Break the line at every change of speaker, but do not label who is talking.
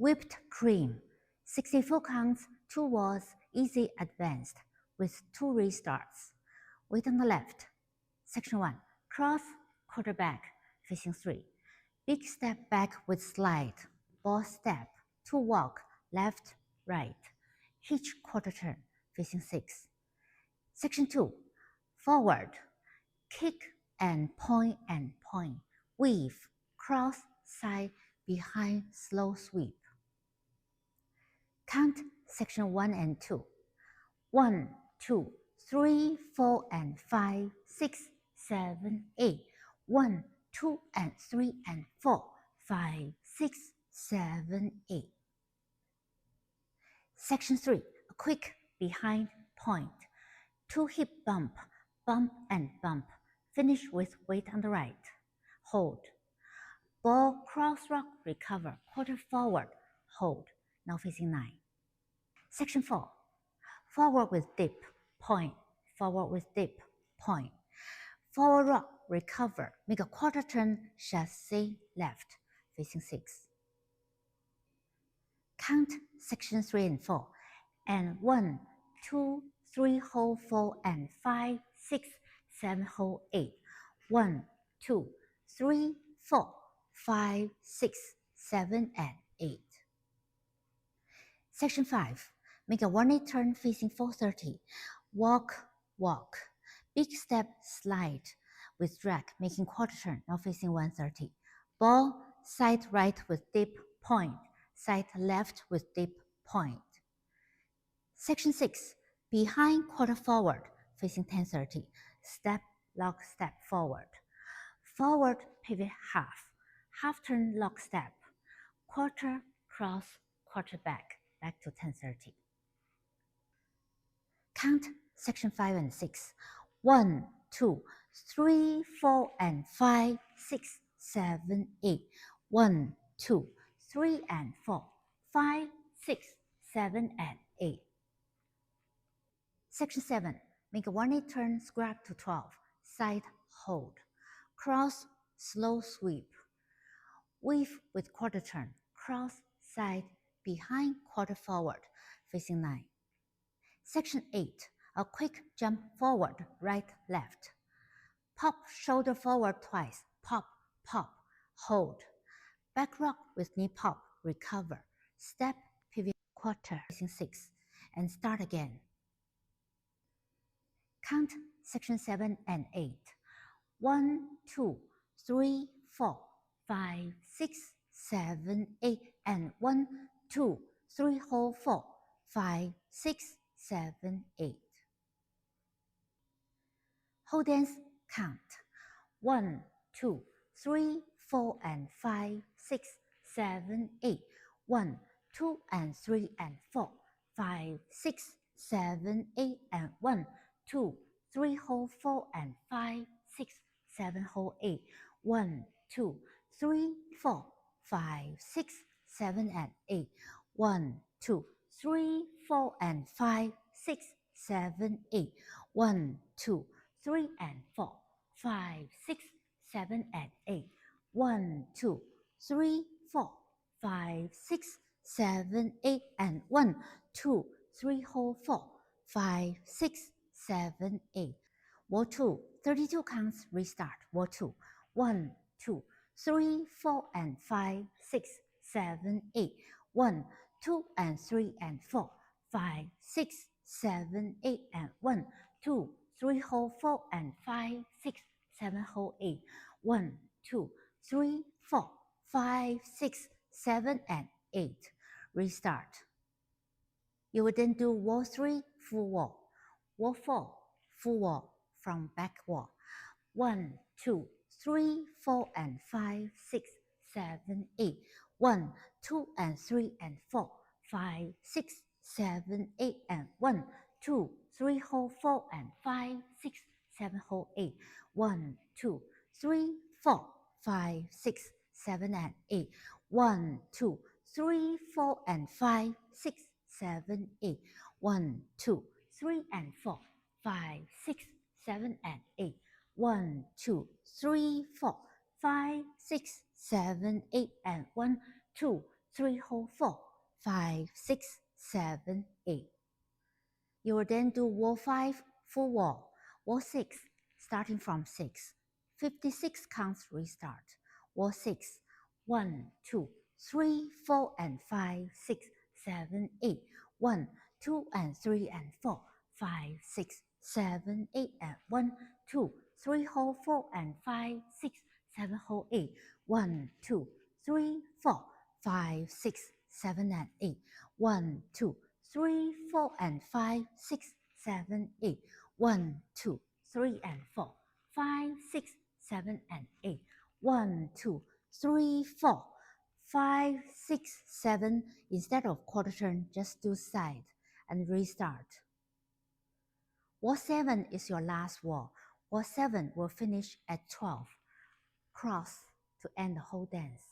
Whipped cream, 64 counts, 2 walls, easy advanced, with 2 restarts. Weight on the left. Section 1, cross, quarterback, facing 3. Big step back with slide, ball step, 2 walk, left, right. Hitch quarter turn, facing 6. Section 2, forward, kick and point, weave, cross, side, behind, slow sweep. Count section 1 and 2. 1, 2, 3, 4, and 5, 6, 7, 8. 1, 2, and 3, and 4, 5, 6, 7, 8. Section 3, a quick behind point. 2 hip bump, bump and bump. Finish with weight on the right. Hold. Ball cross rock, recover, quarter forward, hold. Now facing 9. Section 4, forward with dip, point, forward with dip, point. Forward rock, recover, make a quarter turn, chassé left, facing 6. Count section 3 and 4, and 1, 2, 3, hold 4, and 5, 6, 7, hold 8. 1, 2, 3, 4, 5, 6, 7, and 8. Section 5, make a 180 turn facing 430. Walk, walk. Big step, slide with drag, making quarter turn, now facing 130. Ball, side right with dip, point. Side left with dip, point. Section 6, behind quarter forward, facing 1030. Step, lock, step forward. Forward, pivot half. Half turn, lock step. Quarter, cross, quarter back to 1030. Count section 5 and 6. 1, 2, 3, 4, and 5, 6, 7, 8. 1, 2, 3, and 4, 5, 6, 7, and 8. Section 7, make a 180 turn, scrap to 12, side hold. Cross, slow sweep. Weave with quarter turn, cross, side, behind, quarter forward, facing 9. Section 8, a quick jump forward, right, left. Pop shoulder forward twice, pop, pop, hold. Back rock with knee pop, recover. Step, pivot, quarter, facing 6, and start again. Count section 7 and 8. 1, 2, 3, 4, 5, 6, 7, 8, and 1, 2, 3, hold 4, 5, 6, 7, 8. Hold dance count. 1, 2, 3, 4, and 5, 6, 7, 8. 1, 2, and 3, and 4, 5, 6, 7, 8, and 1, 2, 3, hold 4, and 5, 6, 7, hold 8. 1, 2, 3, 4, 5, 6, 7, and 8. 1, 2, 3, 4, and 5, 6, 7, 8. 1, 2, 3, and 4, 5, 6, 7, and 8. 1, 2, 3, 4, 5, 6, 7, 8, and 1, 2, 3, hold 4, 5, 6, 7, 8. Wall 2, 32 counts, restart. Wall 2, 1, 2, 3, 4, and 5, 6, 7, 8. 1, 2, and 3, and 4, 5, 6, 7, 8, and 1, 2, 3, hold 4, and 5, 6, 7, hold 8. 1, 2, 3, 4, 5, 6, 7, and 8. Restart. You will then do wall 3, full wall. Wall 4, full wall from back wall. 1, 2, 3, 4, and 5, 6, 7, 8. 1, 2, and 3, and 4, 5, 6, 7, 8, and 1, 2, 3, hold 4, and 5, 6, 7, hold 8. 1, 2, 3, 4, 5, 6, 7, and 8. 1, 2, 3, 4, and 5, 6, 7, 8. 1, 2, 3, and 4, 5, 6, 7, and 8. 1, 2, 3, 4, 5, 6, 7, 8, and 1, 2, 3 hold 4, 5, 6, 7, 8. You will then do wall 5, full wall, wall 6, starting from 6. 56 counts restart. Wall 6, 1, 2, 3, 4, and 5, 6, 7, 8. 1, 2, and 3, and 4, 5, 6, 7, 8, and 1, 2, 3, hold 4, and 5, 6, 7, hold 8. 1, 2, 3, 4, 5, 6, 7, and 8. 1, 2, 3, 4, and 5, 6, 7, 8. 1, 2, 3, and 4, 5, 6, 7, and 8. 1, 2, 3, 4, 5, 6, 7. Instead of quarter turn, just do side and restart. Wall 7 is your last wall. Wall 7 will finish at 12. Cross to end the whole dance.